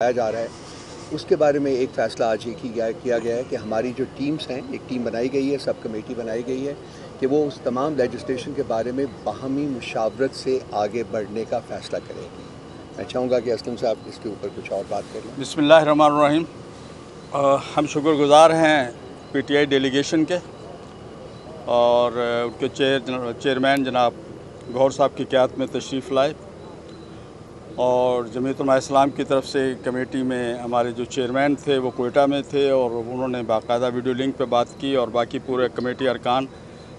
جا رہا ہے اس کے بارے میں ایک فیصلہ آج یہ کیا گیا ہے کہ ہماری جو ٹیمز ہیں، ایک ٹیم بنائی گئی ہے، سب کمیٹی بنائی گئی ہے کہ وہ اس تمام لیجسلیشن کے بارے میں باہمی مشاورت سے آگے بڑھنے کا فیصلہ کرے گی۔ میں چاہوں گا کہ اسلم صاحب اس کے اوپر کچھ اور بات کر لیں۔ بسم اللہ الرحمن الرحیم۔ ہم شکر گزار ہیں پی ٹی آئی ڈیلیگیشن کے اور ان کے چیئرمین جناب گوہر صاحب کی قیادت میں تشریف لائے، اور جمعیت علماء اسلام کی طرف سے کمیٹی میں ہمارے جو چیئرمین تھے وہ کوئٹہ میں تھے اور انہوں نے باقاعدہ ویڈیو لنک پہ بات کی، اور باقی پورے کمیٹی ارکان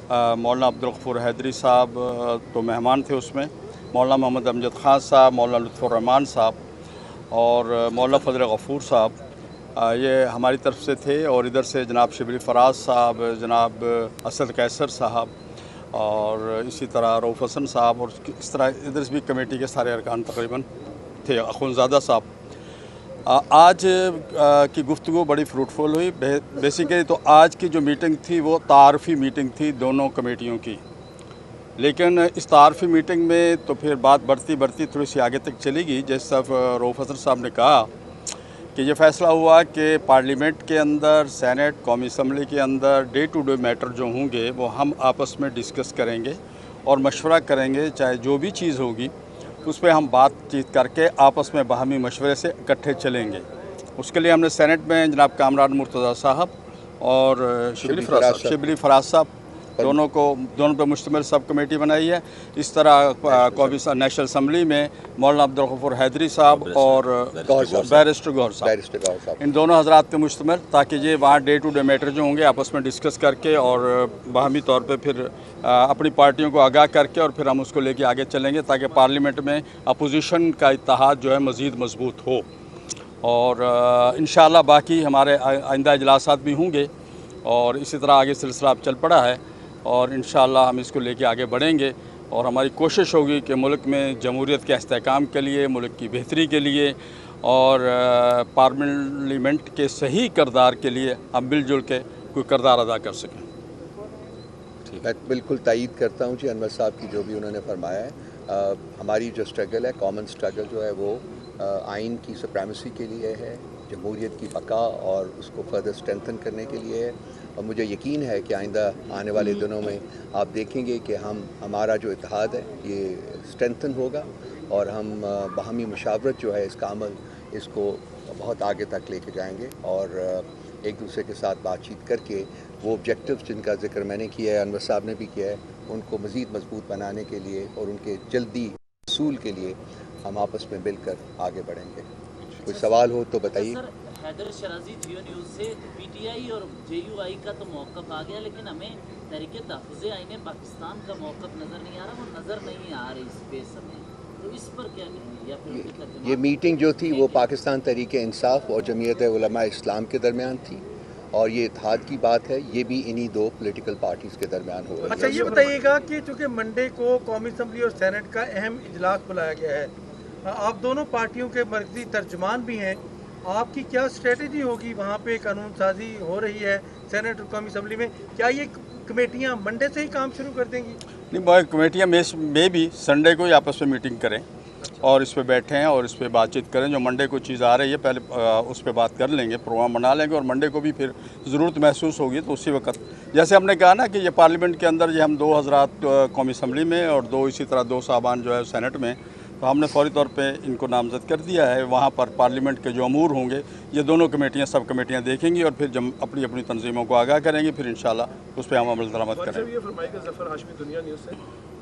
مولانا عبدالغفور حیدری صاحب تو مہمان تھے اس میں، مولانا محمد امجد خان صاحب، مولانا لطف الرحمان صاحب اور مولانا فضل غفور صاحب یہ ہماری طرف سے تھے، اور ادھر سے جناب شبلی فراز صاحب، جناب اسد قیصر صاحب اور اسی طرح رؤف حسن صاحب، اور اس طرح ادھر سے بھی کمیٹی کے سارے ارکان تقریباً تھے، اخونزادہ صاحب۔ آج کی گفتگو بڑی فروٹفل ہوئی۔ بیسیکلی تو آج کی جو میٹنگ تھی وہ تعارفی میٹنگ تھی دونوں کمیٹیوں کی، لیکن اس تعارفی میٹنگ میں تو پھر بات بڑھتی تھوڑی سی آگے تک چلی گئی۔ جیسے رؤف حسن صاحب نے کہا کہ یہ فیصلہ ہوا کہ پارلیمنٹ کے اندر، سینٹ، قومی اسمبلی کے another day to day metre جو ہوں گے وہ ہم آپس میں ڈسکس کریں گے اور مشورہ کریں گے، چاہے جو بھی چیز ہوگی اس پہ ہم بات چیت کر کے آپس میں باہمی مشورے سے اکٹھے چلیں گے۔ اس کے لیے ہم نے سینٹ میں جناب کامران مرتضیٰ صاحب اور شبلی فراز صاحب دونوں پہ مشتمل سب کمیٹی بنائی ہے۔ اس طرح قومی نیشنل اسمبلی میں مولانا عبدالغفور حیدری صاحب اور بیرسٹر گوہر صاحب، ان دونوں حضرات پہ مشتمل، تاکہ یہ وہاں ڈے ٹو ڈے میٹر جو ہوں گے آپس میں ڈسکس کر کے اور باہمی طور پہ پھر اپنی پارٹیوں کو آگاہ کر کے اور پھر ہم اس کو لے کے آگے چلیں گے، تاکہ پارلیمنٹ میں اپوزیشن کا اتحاد جو ہے مزید مضبوط ہو۔ اور انشاءاللہ باقی ہمارے آئندہ اجلاسات بھی ہوں گے، اور اسی طرح آگے سلسلہ اب چل پڑا ہے، اور انشاءاللہ ہم اس کو لے کے آگے بڑھیں گے، اور ہماری کوشش ہوگی کہ ملک میں جمہوریت کے استحکام کے لیے، ملک کی بہتری کے لیے اور پارلیمنٹ کے صحیح کردار کے لیے ہم مل جل کے کوئی کردار ادا کر سکیں۔ میں بالکل تائید کرتا ہوں جی انور صاحب کی جو بھی انہوں نے فرمایا ہے۔ ہماری جو سٹرگل ہے، کامن سٹرگل جو ہے وہ آئین کی سپریمیسی کے لیے ہے، جمہوریت کی بقا اور اس کو فردر اسٹرینتھن کرنے کے لیے ہے، اور مجھے یقین ہے کہ آئندہ آنے والے دنوں میں آپ دیکھیں گے کہ ہمارا جو اتحاد ہے یہ اسٹرینتھن ہوگا، اور ہم باہمی مشاورت جو ہے اس کا عمل، اس کو بہت آگے تک لے کے جائیں گے، اور ایک دوسرے کے ساتھ بات چیت کر کے وہ آبجیکٹیوز جن کا ذکر میں نے کیا ہے، انور صاحب نے بھی کیا ہے، ان کو مزید مضبوط بنانے کے لیے اور ان کے جلدی حصول کے لیے ہم آپس میں مل کر آگے بڑھیں گے۔ کوئی سوال ہو تو بتائیے۔ سر، حیدر شرازی جیو نیوز سے پی ٹی آئی اور جے یو آئی کا تو موقف آ گیا، لیکن ہمیں تحریک تحفظ آئین پاکستان کا موقف نظر نہیں آ رہا، وہ نظر نہیں آ رہی اسپیس ہمیں، تو اس پر کیا کہیں گے؟ یا پھر یہ میٹنگ جو تھی وہ پاکستان تحریک انصاف اور جمعیت علماء اسلام کے درمیان تھی، اور یہ اتحاد کی بات ہے، یہ بھی انہی دو پولیٹیکل پارٹیز کے درمیان ہو رہی ہے۔ اچھا، یہ بتائیے گا کہ چونکہ منڈے کو قومی اسمبلی اور سینٹ کا اہم اجلاس بلایا گیا ہے، آپ دونوں پارٹیوں کے مرکزی ترجمان بھی ہیں، آپ کی کیا اسٹریٹجی ہوگی؟ وہاں پہ قانون سازی ہو رہی ہے سینٹ اور قومی اسمبلی میں، کیا یہ کمیٹیاں منڈے سے ہی کام شروع کر دیں گی؟ نہیں، کمیٹیاں میں بھی سنڈے کو ہی آپس میں میٹنگ کریں اور اس پہ بیٹھیں اور اس پہ بات چیت کریں۔ جو منڈے کو چیز آ رہی ہے پہلے اس پہ بات کر لیں گے، پروگرام بنا لیں گے، اور منڈے کو بھی پھر ضرورت محسوس ہوگی تو اسی وقت، جیسے ہم نے کہا نا کہ یہ پارلیمنٹ کے اندر یہ ہم دو حضرات قومی اسمبلی میں اور اسی طرح دو صاحبان جو ہے سینٹ میں، تو ہم نے فوری طور پہ ان کو نامزد کر دیا ہے۔ وہاں پر پارلیمنٹ کے جو امور ہوں گے یہ دونوں کمیٹیاں، سب کمیٹیاں دیکھیں گی اور پھر اپنی اپنی تنظیموں کو آگاہ کریں گی، پھر انشاءاللہ اس پہ ہم عمل درآمد کریں گے۔ یہ فرمائے گا ظفر ہاشمی دنیا نیوز سے،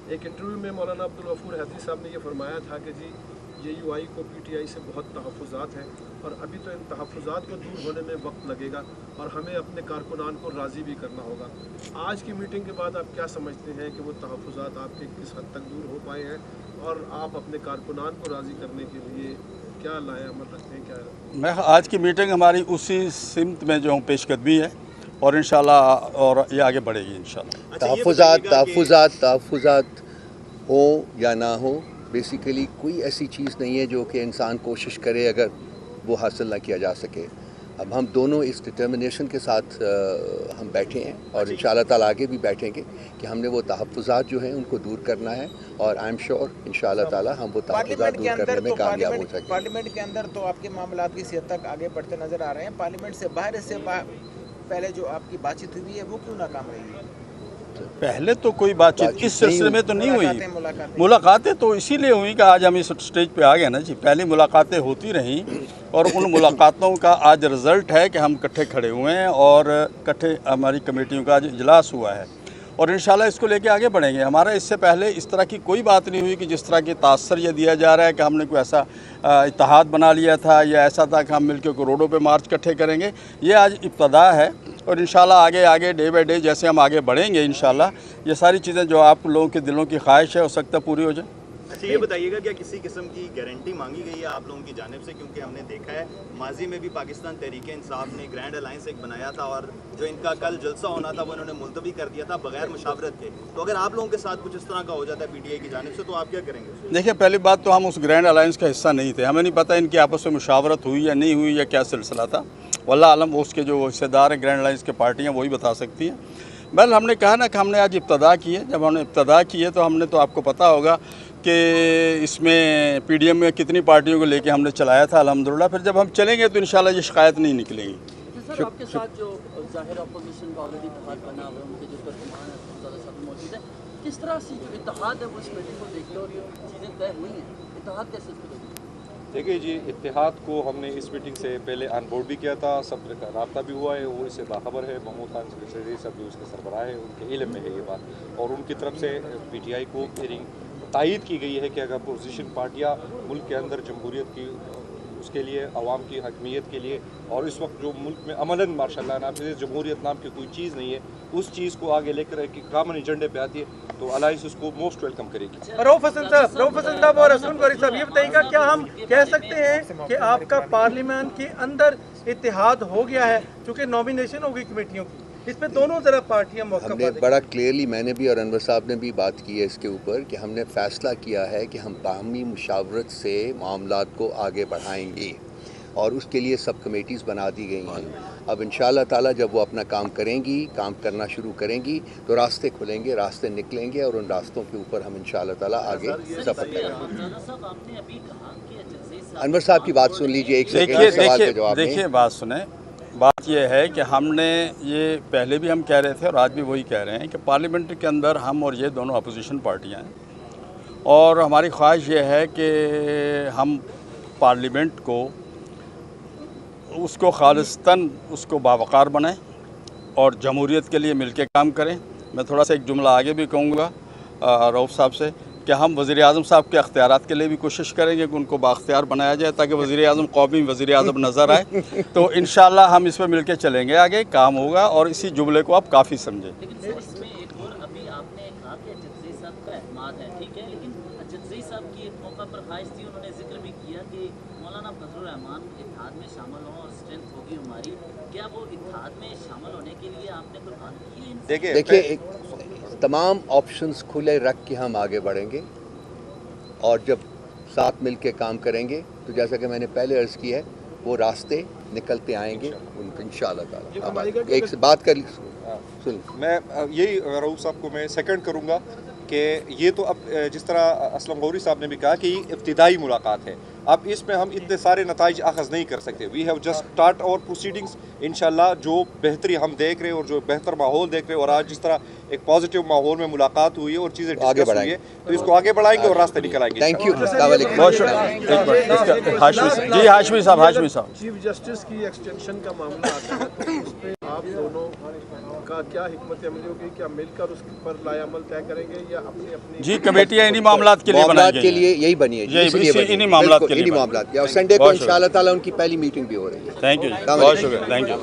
ایک انٹرویو میں مولانا عبدالغفور حیدری صاحب نے یہ فرمایا تھا کہ جی جے یو آئی کو پی ٹی آئی سے بہت تحفظات ہیں، اور ابھی تو ان تحفظات کو دور ہونے میں وقت لگے گا، اور ہمیں اپنے کارکنان کو راضی بھی کرنا ہوگا۔ آج کی میٹنگ کے بعد آپ کیا سمجھتے ہیں کہ وہ تحفظات آپ کے کس حد تک دور ہو پائے ہیں، اور آپ اپنے کارکنان کو راضی کرنے کے لیے کیا لائے عمل رکھتے ہیں؟ کیا میں آج کی میٹنگ ہماری اسی سمت میں جو پیش قدمی ہے، اور انشاءاللہ اور یہ آگے بڑھے گی انشاءاللہ۔ تحفظات ہو یا نہ ہو، بیسیکلی کوئی ایسی چیز نہیں ہے جو کہ انسان کوشش کرے اگر وہ حاصل نہ کیا جا سکے۔ اب ہم دونوں اس ڈٹرمنیشن کے ساتھ ہم بیٹھے ہیں اور انشاءاللہ تعالیٰ آگے بھی بیٹھیں گے کہ ہم نے وہ تحفظات جو ہیں ان کو دور کرنا ہے، اور آئی ایم شیور انشاءاللہ تعالیٰ ہم وہ تحفظات دور کرنے میں کامیاب ہو سکیں گے۔ پارلیمنٹ کے اندر تو آپ کے معاملات کی صحت تک آگے بڑھتے نظر آ رہے ہیں، پارلیمنٹ سے باہر سے پہلے جو آپ کی بات چیت ہوئی ہے وہ کیوں ناکام رہی ہے؟ پہلے تو کوئی بات چیت اس سلسلے میں تو نہیں ہوئی، ملاقاتیں تو اسی لیے ہوئی کہ آج ہم اس سٹیج پہ آ گئے نا جی۔ پہلی ملاقاتیں ہوتی رہیں اور ان ملاقاتوں کا آج رزلٹ ہے کہ ہم اکٹھے کھڑے ہوئے ہیں اور اکٹھے ہماری کمیٹیوں کا آج اجلاس ہوا ہے، اور انشاءاللہ اس کو لے کے آگے بڑھیں گے۔ ہمارا اس سے پہلے اس طرح کی کوئی بات نہیں ہوئی کہ جس طرح کی تاثر یہ دیا جا رہا ہے کہ ہم نے کوئی ایسا اتحاد بنا لیا تھا یا ایسا تھا کہ ہم مل کے روڈوں پہ مارچ اکٹھے کریں گے۔ یہ آج ابتدا ہے، اور انشاءاللہ آگے ڈے بائی ڈے جیسے ہم آگے بڑھیں گے انشاءاللہ یہ ساری چیزیں جو آپ لوگوں کے دلوں کی خواہش ہے ہو سکتا ہے پوری ہو جائیں۔ اچھا یہ بتائیے گا کیا کسی قسم کی گارنٹی مانگی گئی ہے آپ لوگوں کی جانب سے؟ کیونکہ ہم نے دیکھا ہے ماضی میں بھی پاکستان تحریک انصاف نے گرینڈ الائنس ایک بنایا تھا، اور جو ان کا کل جلسہ ہونا تھا وہ انہوں نے ملتوی کر دیا تھا بغیر مشاورت کے۔ تو اگر آپ لوگوں کے ساتھ کچھ اس طرح کا ہو جاتا ہے پی ٹی آئی کی جانب سے تو آپ کیا کریں گے؟ دیکھیں پہلی بات تو ہم اس گرینڈ الائنس کا حصہ نہیں تھے، ہمیں نہیں پتہ ان کی آپس میں مشاورت ہوئی یا نہیں ہوئی یا کیا سلسلہ تھا، واللہ عالم وہ اس کے جو حصے دار ہیں گرینڈ الائنس کے پارٹیاں وہی بتا سکتی ہیں۔ بل ہم نے کہا نا کہ ہم نے آج ابتدا کی ہے، جب ہم نے ابتدا کی ہے تو ہم نے تو آپ کو پتہ ہوگا کہ اس میں پی ڈی ایم میں کتنی پارٹیوں کو لے کے ہم نے چلایا تھا الحمدللہ، پھر جب ہم چلیں گے تو انشاءاللہ یہ شکایت نہیں نکلے گی۔ سر آپ کے ساتھ جو ظاہر اپوزیشن کا آلریڈی اتحاد بنا ہوا ہے، ان کے جو ترجمان ہیں صاحب موجود ہے، کس طرح سے جو اتحاد ہے وہ اس میٹنگ کو دیکھتے اور یہ چیزیں طے ہوئی ہیں، اتحاد کیسے اس کو دیکھتے؟ دیکھیے جی، اتحاد کو ہم نے اس میٹنگ سے پہلے آن بورڈ بھی کیا تھا، سب کا رابطہ بھی ہوا ہے، وہ اس سے باخبر ہے۔ محمود خان سیکریٹری صاحب جو اس کے سربراہ ہیں ان کے علم میں ہے یہ بات، اور ان کی طرف سے پی ٹی آئی کو تائید کی گئی ہے کہ اگر اپوزیشن پارٹیاں ملک کے اندر جمہوریت کی اس کے لیے عوام کی حکمیت کے لیے، اور اس وقت جو ملک میں امن ماشاء اللہ نافذ جمہوریت نام کی کوئی چیز نہیں ہے، اس چیز کو آگے لے کر ایک کامن ایجنڈے پہ آتی ہے تو الائنس اس کو موسٹ ویلکم کرے گی۔ رؤف حسن صاحب اور اسلم غوری صاحب، یہ بتائیے گا کیا ہم کہہ سکتے ہیں کہ آپ کا پارلیمنٹ کے اندر اتحاد ہو گیا ہے چونکہ نامینیشن ہوگی کمیٹیوں کی؟ اس پہ دونوں ذرا پارٹیاں موقع ہم نے بڑا کلیئرلی، میں نے بھی اور انور صاحب نے بھی بات کی ہے اس کے اوپر کہ ہم نے فیصلہ کیا ہے کہ ہم باہمی مشاورت سے معاملات کو آگے بڑھائیں گے، اور اس کے لیے سب کمیٹیز بنا دی گئی ہیں۔ اب انشاءاللہ تعالیٰ جب وہ اپنا کام کریں گی، کام کرنا شروع کریں گی تو راستے کھلیں گے، راستے نکلیں گے، اور ان راستوں کے اوپر ہم انشاءاللہ تعالیٰ آگے سفر کریں گے۔ انور صاحب کی بات سن لیجئے ایک سیکنڈ، سوال کے جواب میں۔ دیکھیے بات سنیں، بات یہ ہے کہ ہم نے یہ پہلے بھی ہم کہہ رہے تھے اور آج بھی وہی کہہ رہے ہیں کہ پارلیمنٹ کے اندر ہم اور یہ دونوں اپوزیشن پارٹیاں ہیں، اور ہماری خواہش یہ ہے کہ ہم پارلیمنٹ کو اس کو خالصتاً اس کو باوقار بنائیں اور جمہوریت کے لیے مل کے کام کریں۔ میں تھوڑا سا ایک جملہ آگے بھی کہوں گا رؤف صاحب سے کہ ہم وزیر اعظم صاحب کے اختیارات کے لیے بھی کوشش کریں گے کہ ان کو بااختیار بنایا جائے تاکہ وزیر اعظم قومی وزیر اعظم نظر آئے، تو انشاءاللہ ہم اس پہ مل کے چلیں گے، آگے کام ہوگا، اور اسی جملے کو آپ کافی سمجھیں۔ لیکن سر اس میں ایک اور ابھی آپ نے کہا کہ اجزئی صاحب کا اعتماد ہے، ٹھیک ہے، لیکن اجزئی صاحب کی ایک موقع پر خواہش تھی، انہوں نے ذکر بھی کیا کہ مولانا فضل الرحمان اتحاد میں شامل ہوں اور اسٹرینتھ ہوگی ہماری، کیا وہ اتحاد میں شامل ہونے کے لیے آپ نے کوئی بات کی ہے؟ دیکھیے تمام آپشنز کھلے رکھ کے ہم آگے بڑھیں گے، اور جب ساتھ مل کے کام کریں گے تو جیسا کہ میں نے پہلے عرض کیا ہے وہ راستے نکلتے آئیں گے انشاءاللہ تعالیٰ۔ ایک سے بات کر سن، میں یہی رؤف صاحب کو میں سیکنڈ کروں گا کہ یہ تو اب جس طرح اسلم غوری صاحب نے بھی کہا کہ یہ ابتدائی ملاقات ہے، اب اس میں ہم اتنے سارے نتائج اخذ نہیں کر سکتے۔ وی ہیو جسٹ اسٹارٹ اور پروسیڈنگس، انشاءاللہ جو بہتری ہم دیکھ رہے ہیں اور جو بہتر ماحول دیکھ رہے ہیں، اور آج جس طرح ایک پازیٹیو ماحول میں ملاقات ہوئی ہے اور چیزیں ڈسکس ہوئی ہے تو اس کو آگے بڑھائیں گے اور راستے نکل آئیں گے۔ تھینک یو، السلام علیکم۔ بہت شکریہ۔ ہاشمی صاحب چیف جسٹس کی ایکسٹینشن کا معاملہ آتا ہے تو اس پہ آپ دونوں کا کیا حکمت عملی ہوگی؟ کیا مل کر اس پر لائے عمل طے کریں گے یا اپنی اپنی؟ جی، کمیٹیاں انہی معاملات کے لیے بنائی گئی ہیں، کے لیے یہی بنی ہے، انہی معاملات کے لیے، اور سنڈے کو انشاءاللہ تعالیٰ ان کی پہلی میٹنگ بھی ہو رہی ہے۔ تھینک یو، بہت شکریہ، تھینک یو۔